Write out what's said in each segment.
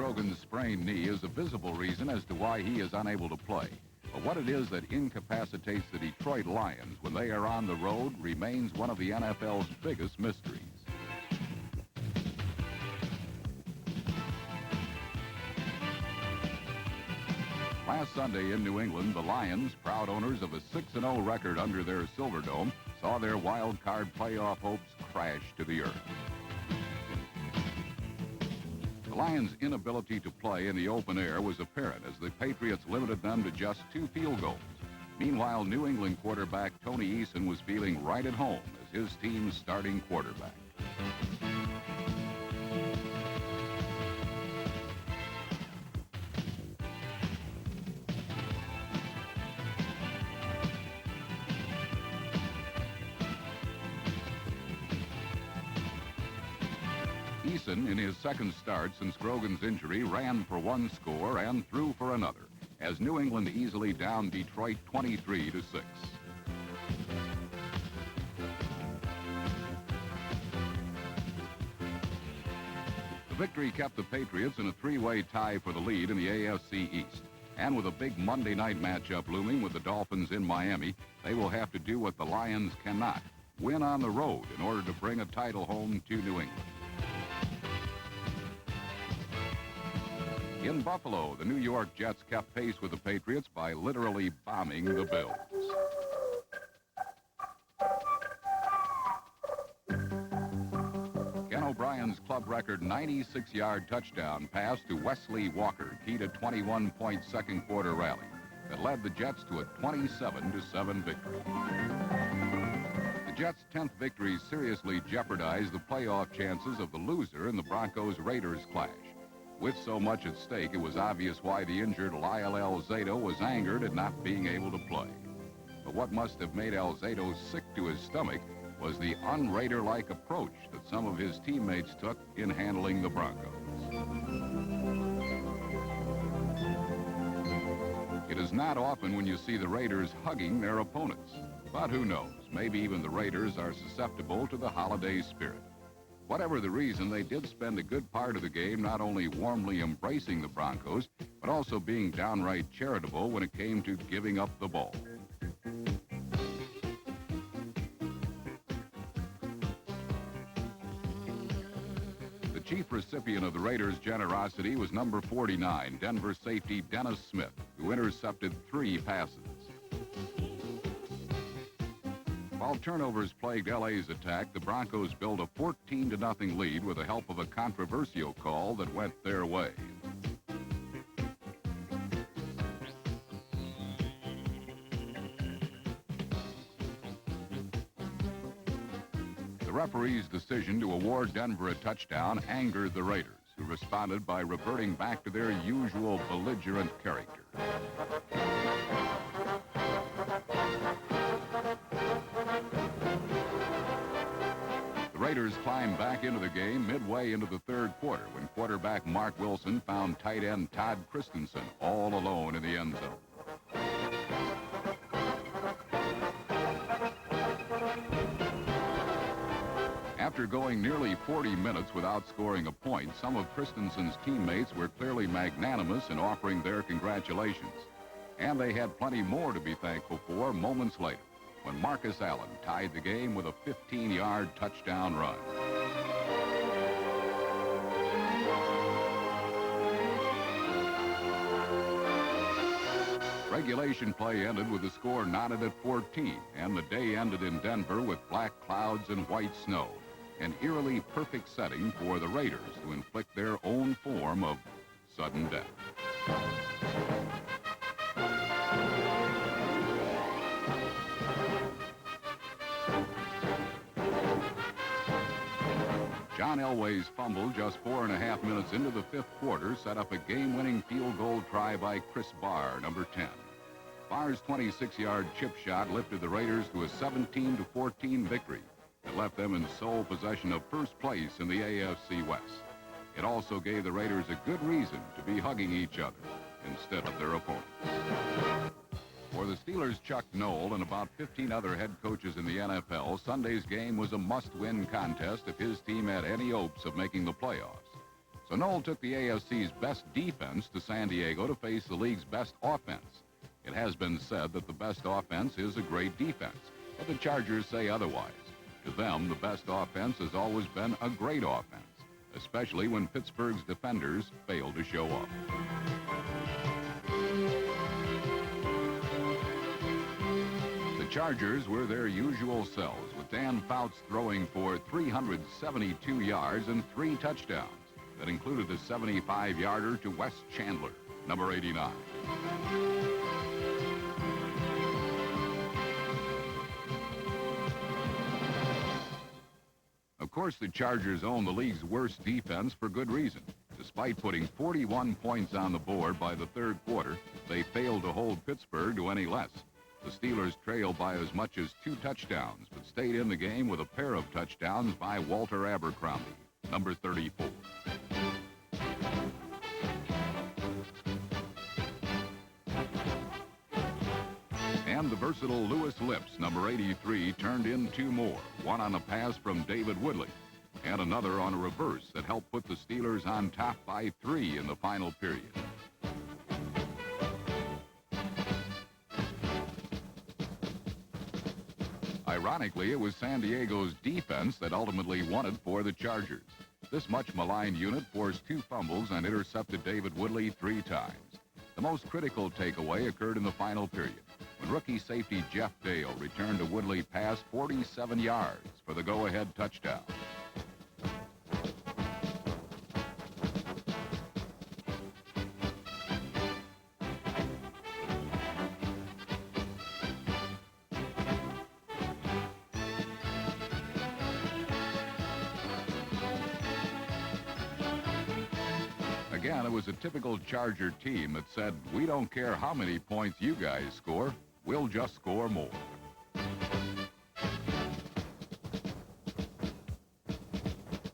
Grogan's sprained knee is a visible reason as to why he is unable to play. But what it is that incapacitates the Detroit Lions when they are on the road remains one of the NFL's biggest mysteries. Last Sunday in New England, the Lions, proud owners of a 6-0 record under their Silverdome, saw their wild card playoff hopes crash to the earth. The Lions' inability to play in the open air was apparent as the Patriots limited them to just 2 field goals. Meanwhile, New England quarterback Tony Eason was feeling right at home as his team's starting quarterback. Eason, in his second start since Grogan's injury, ran for 1 score and threw for another, as New England easily downed Detroit 23-6. The victory kept the Patriots in a 3-way tie for the lead in the AFC East. And with a big Monday night matchup looming with the Dolphins in Miami, they will have to do what the Lions cannot: win on the road in order to bring a title home to New England. In Buffalo, the New York Jets kept pace with the Patriots by literally bombing the Bills. Ken O'Brien's club record 96-yard touchdown pass to Wesley Walker keyed a 21-point second quarter rally that led the Jets to a 27-7 victory. The Jets' 10th victory seriously jeopardized the playoff chances of the loser in the Broncos-Raiders clash. With so much at stake, it was obvious why the injured Lyle Alzado was angered at not being able to play. But what must have made Alzado sick to his stomach was the un-Raider-like approach that some of his teammates took in handling the Broncos. It is not often when you see the Raiders hugging their opponents. But who knows, maybe even the Raiders are susceptible to the holiday spirit. Whatever the reason, they did spend a good part of the game not only warmly embracing the Broncos, but also being downright charitable when it came to giving up the ball. The chief recipient of the Raiders' generosity was number 49, Denver safety Dennis Smith, who intercepted 3 passes. While turnovers plagued LA's attack, the Broncos built a 14-0 lead with the help of a controversial call that went their way. The referee's decision to award Denver a touchdown angered the Raiders, who responded by reverting back to their usual belligerent character. The Raiders climbed back into the game midway into the third quarter when quarterback Mark Wilson found tight end Todd Christensen all alone in the end zone. After going nearly 40 minutes without scoring a point, some of Christensen's teammates were clearly magnanimous in offering their congratulations. And they had plenty more to be thankful for moments later, when Marcus Allen tied the game with a 15-yard touchdown run. Regulation play ended with the score knotted at 14, and the day ended in Denver with black clouds and white snow, an eerily perfect setting for the Raiders to inflict their own form of sudden death. John Elway's fumble just 4.5 minutes into the 5th quarter set up a game-winning field goal try by Chris Barr, number 10. Barr's 26-yard chip shot lifted the Raiders to a 17-14 victory that left them in sole possession of first place in the AFC West. It also gave the Raiders a good reason to be hugging each other instead of their opponents. For the Steelers' Chuck Noll and about 15 other head coaches in the NFL, Sunday's game was a must-win contest if his team had any hopes of making the playoffs. So Noel took the AFC's best defense to San Diego to face the league's best offense. It has been said that the best offense is a great defense, but the Chargers say otherwise. To them, the best offense has always been a great offense, especially when Pittsburgh's defenders fail to show up. The Chargers were their usual selves, with Dan Fouts throwing for 372 yards and 3 touchdowns. That included a 75-yarder to Wes Chandler, number 89. Of course, the Chargers own the league's worst defense for good reason. Despite putting 41 points on the board by the third quarter, they failed to hold Pittsburgh to any less. The Steelers trailed by as much as 2 touchdowns, but stayed in the game with a pair of touchdowns by Walter Abercrombie, number 34. And the versatile Louis Lips, number 83, turned in 2 more, one on a pass from David Woodley, and another on a reverse that helped put the Steelers on top by 3 in the final period. Ironically, it was San Diego's defense that ultimately won it for the Chargers. This much maligned unit forced 2 fumbles and intercepted David Woodley 3 times. The most critical takeaway occurred in the final period, when rookie safety Jeff Dale returned a Woodley pass 47 yards for the go-ahead touchdown. Again, it was a typical Charger team that said, "We don't care how many points you guys score, we'll just score more."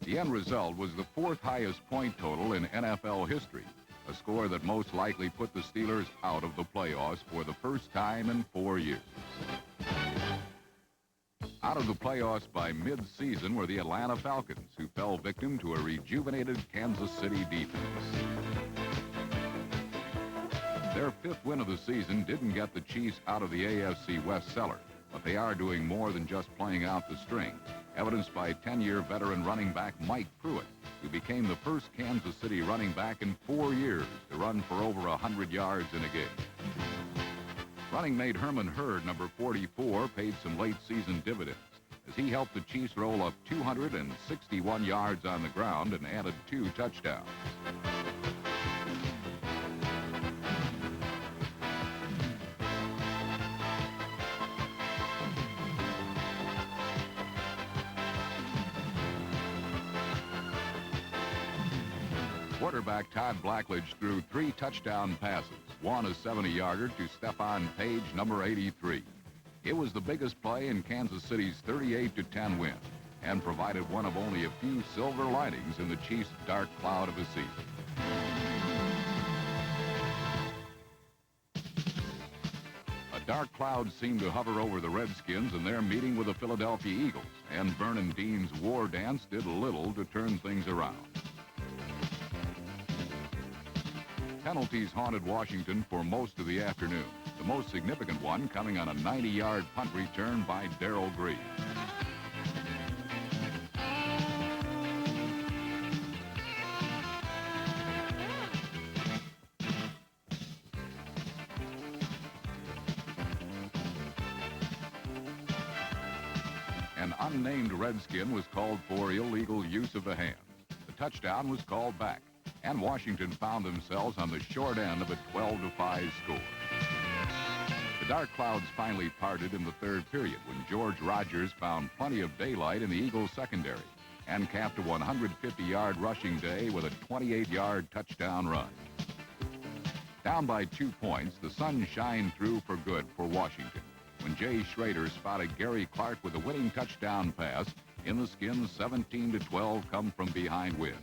The end result was the 4th highest point total in NFL history, a score that most likely put the Steelers out of the playoffs for the first time in 4 years. Out of the playoffs by mid-season were the Atlanta Falcons, who fell victim to a rejuvenated Kansas City defense. Their 5th win of the season didn't get the Chiefs out of the AFC West cellar, but they are doing more than just playing out the string, evidenced by 10-year veteran running back Mike Pruitt, who became the first Kansas City running back in 4 years to run for over 100 yards in a game. Running mate Herman Hurd, number 44, paid some late-season dividends as he helped the Chiefs roll up 261 yards on the ground and added 2 touchdowns. Quarterback Todd Blackledge threw 3 touchdown passes, one a 70-yarder to Stephon Page, number 83. It was the biggest play in Kansas City's 38-10 win and provided one of only a few silver linings in the Chiefs' dark cloud of a season. A dark cloud seemed to hover over the Redskins in their meeting with the Philadelphia Eagles, and Vernon Dean's war dance did little to turn things around. Penalties haunted Washington for most of the afternoon, the most significant one coming on a 90-yard punt return by Darrell Green. An unnamed Redskin was called for illegal use of the hands. The touchdown was called back, and Washington found themselves on the short end of a 12-5 score. The dark clouds finally parted in the 3rd period when George Rogers found plenty of daylight in the Eagles' secondary and capped a 150-yard rushing day with a 28-yard touchdown run. Down by 2 points, the sun shined through for good for Washington when Jay Schrader spotted Gary Clark with a winning touchdown pass in the Skins' 17-12 come-from-behind win.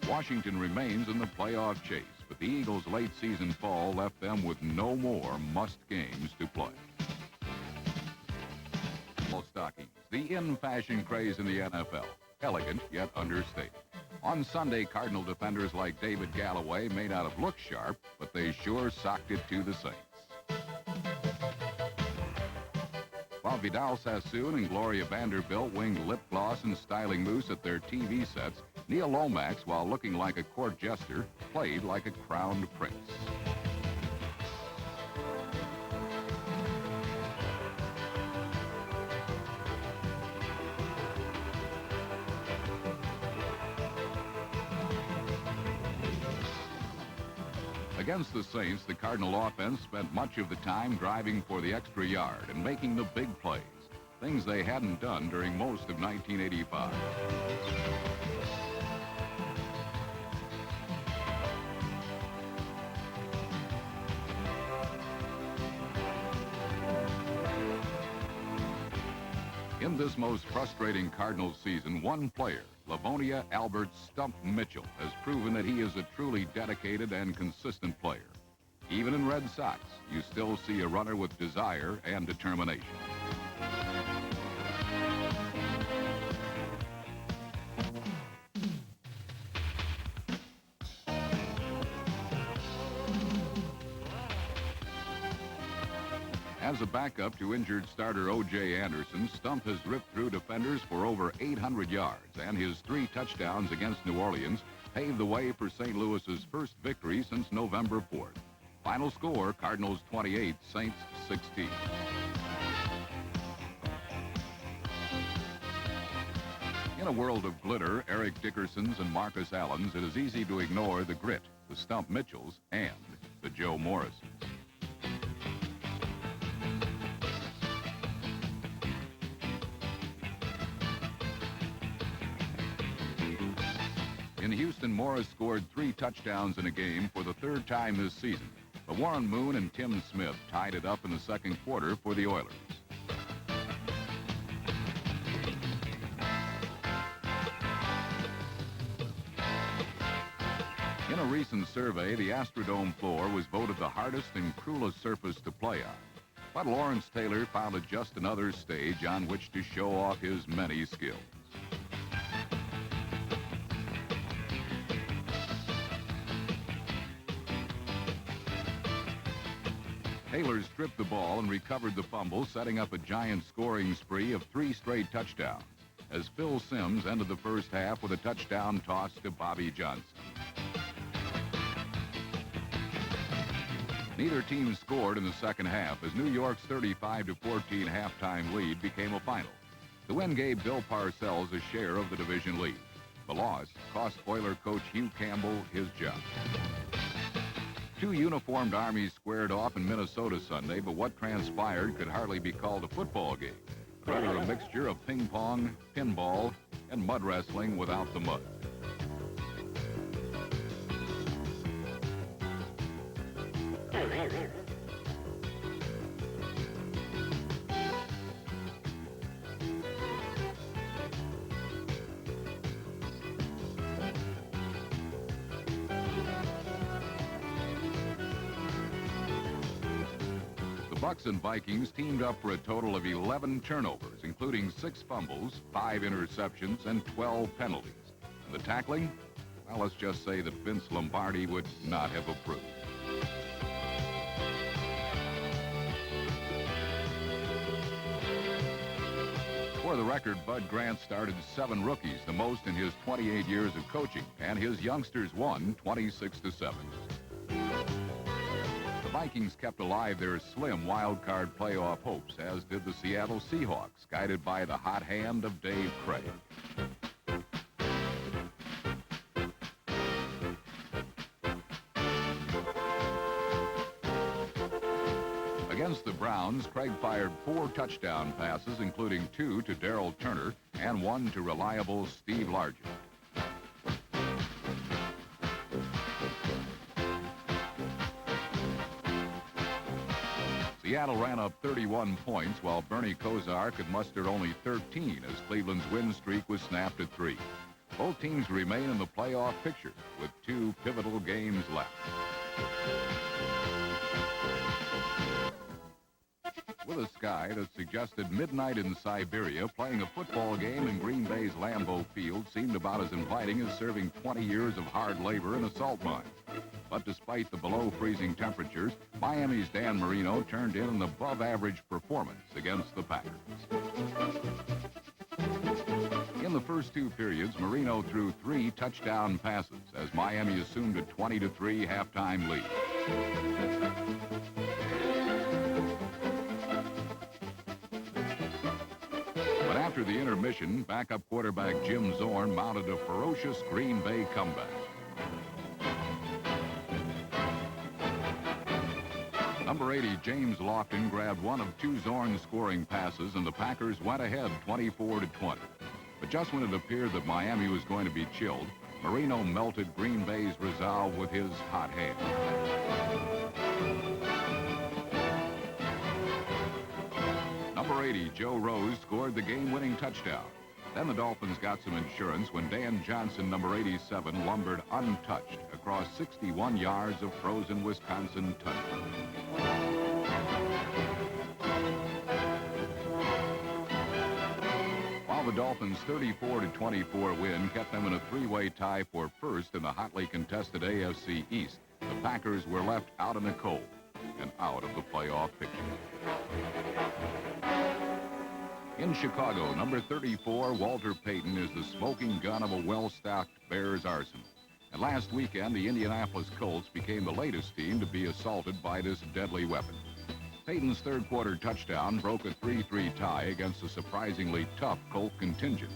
Washington remains in the playoff chase, but the Eagles' late-season fall left them with no more must games to play. Stockings, the in-fashion craze in the NFL. elegant yet understated. On Sunday, Cardinal defenders like David Galloway may not have looked sharp, but they sure socked it to the Saints. While Vidal Sassoon and Gloria Vanderbilt winged lip gloss and styling mousse at their TV sets, Neil Lomax, while looking like a court jester, played like a crowned prince. Against the Saints, the Cardinal offense spent much of the time driving for the extra yard and making the big plays, things they hadn't done during most of 1985. In this most frustrating Cardinals season, one player, Livonia Albert "Stump" Mitchell, has proven that he is a truly dedicated and consistent player. Even in Red Sox, you still see a runner with desire and determination. As a backup to injured starter O.J. Anderson, Stump has ripped through defenders for over 800 yards, and his 3 touchdowns against New Orleans paved the way for St. Louis's first victory since November 4th. Final score, Cardinals 28, Saints 16. In a world of glitter, Eric Dickersons and Marcus Allens, it is easy to ignore the grit, the Stump Mitchells, and the Joe Morrisons. In Houston, Morris scored 3 touchdowns in a game for the 3rd time this season. But Warren Moon and Tim Smith tied it up in the second quarter for the Oilers. In a recent survey, the Astrodome floor was voted the hardest and cruelest surface to play on. But Lawrence Taylor found it just another stage on which to show off his many skills. Taylor stripped the ball and recovered the fumble, setting up a giant scoring spree of 3 straight touchdowns, as Phil Simms ended the first half with a touchdown toss to Bobby Johnson. Neither team scored in the second half as New York's 35-14 halftime lead became a final. The win gave Bill Parcells a share of the division lead. The loss cost Oiler coach Hugh Campbell his job. 2 uniformed armies squared off in Minnesota Sunday, but what transpired could hardly be called a football game. Rather a mixture of ping pong, pinball, and mud wrestling without the mud. Bucks and Vikings teamed up for a total of 11 turnovers, including 6 fumbles, 5 interceptions, and 12 penalties. And the tackling? Well, let's just say that Vince Lombardi would not have approved. For the record, Bud Grant started 7 rookies, the most in his 28 years of coaching, and his youngsters won 26-7. The Vikings kept alive their slim wild-card playoff hopes, as did the Seattle Seahawks, guided by the hot hand of Dave Craig. Against the Browns, Craig fired 4 touchdown passes, including 2 to Darrell Turner and 1 to reliable Steve Largent. Seattle ran up 31 points, while Bernie Kosar could muster only 13 as Cleveland's win streak was snapped at 3. Both teams remain in the playoff picture with 2 pivotal games left. With a sky that suggested midnight in Siberia, playing a football game in Green Bay's Lambeau Field seemed about as inviting as serving 20 years of hard labor in a salt mine. But despite the below-freezing temperatures, Miami's Dan Marino turned in an above-average performance against the Packers. In the first two periods, Marino threw 3 touchdown passes as Miami assumed a 20-3 halftime lead. But after the intermission, backup quarterback Jim Zorn mounted a ferocious Green Bay comeback. Number 80, James Lofton, grabbed one of 2 Zorn scoring passes, and the Packers went ahead 24-20. But just when it appeared that Miami was going to be chilled, Marino melted Green Bay's resolve with his hot hand. Number 80, Joe Rose, scored the game-winning touchdown. Then the Dolphins got some insurance when Dan Johnson, number 87, lumbered untouched across 61 yards of frozen Wisconsin tundra. While the Dolphins' 34-24 win kept them in a 3-way tie for first in the hotly contested AFC East, the Packers were left out in the cold and out of the playoff picture. In Chicago, number 34, Walter Payton, is the smoking gun of a well-stocked Bears arsenal. And last weekend, the Indianapolis Colts became the latest team to be assaulted by this deadly weapon. Payton's third-quarter touchdown broke a 3-3 tie against a surprisingly tough Colt contingent.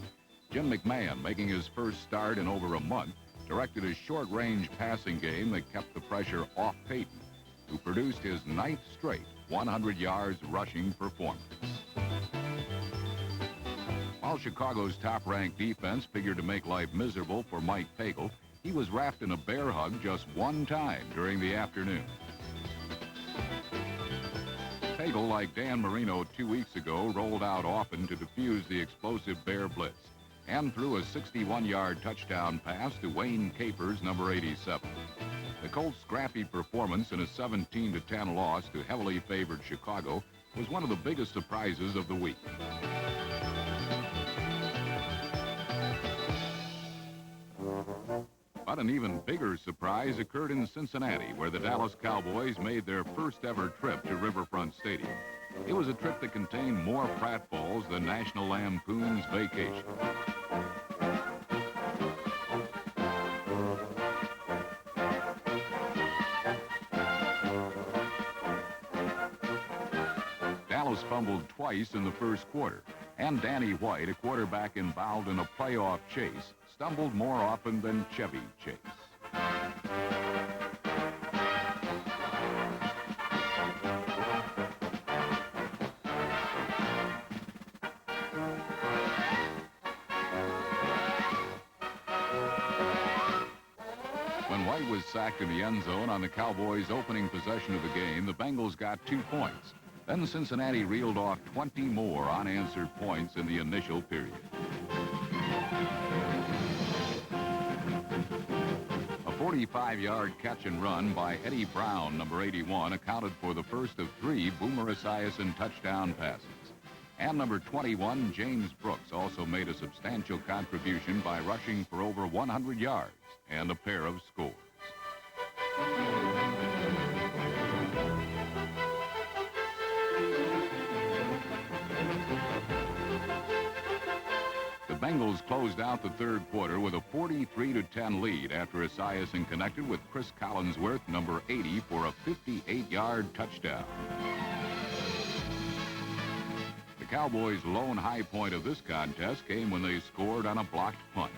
Jim McMahon, making his first start in over a month, directed a short-range passing game that kept the pressure off Payton, who produced his 9th straight 100 yards rushing performance. While Chicago's top-ranked defense figured to make life miserable for Mike Pagel, he was wrapped in a bear hug just one time during the afternoon. Pagel, like Dan Marino 2 weeks ago, rolled out often to defuse the explosive Bear blitz and threw a 61-yard touchdown pass to Wayne Capers, number 87. The Colts' scrappy performance in a 17-10 loss to heavily favored Chicago was one of the biggest surprises of the week. But an even bigger surprise occurred in Cincinnati, where the Dallas Cowboys made their first-ever trip to Riverfront Stadium. It was a trip that contained more pratfalls than National Lampoon's Vacation. Dallas fumbled twice in the first quarter, and Danny White, a quarterback involved in a playoff chase, stumbled more often than Chevy Chase. When White was sacked in the end zone on the Cowboys' opening possession of the game, the Bengals got 2 points. Then Cincinnati reeled off 20 more unanswered points in the initial period. A 45-yard catch and run by Eddie Brown, number 81, accounted for the first of 3 Boomer Esiason touchdown passes. And number 21, James Brooks, also made a substantial contribution by rushing for over 100 yards and a pair of scores. The Bengals closed out the third quarter with a 43-10 lead after Esiason connected with Chris Collinsworth, number 80, for a 58-yard touchdown. The Cowboys' lone high point of this contest came when they scored on a blocked punt.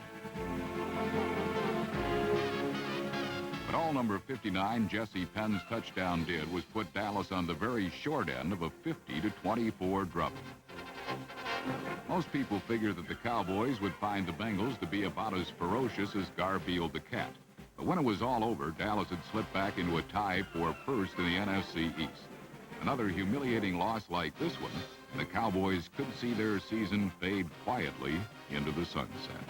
But all number 59, Jesse Penn's touchdown did was put Dallas on the very short end of a 50-24 drubbing. Most people figured that the Cowboys would find the Bengals to be about as ferocious as Garfield the Cat. But when it was all over, Dallas had slipped back into a tie for first in the NFC East. Another humiliating loss like this one, and the Cowboys could see their season fade quietly into the sunset.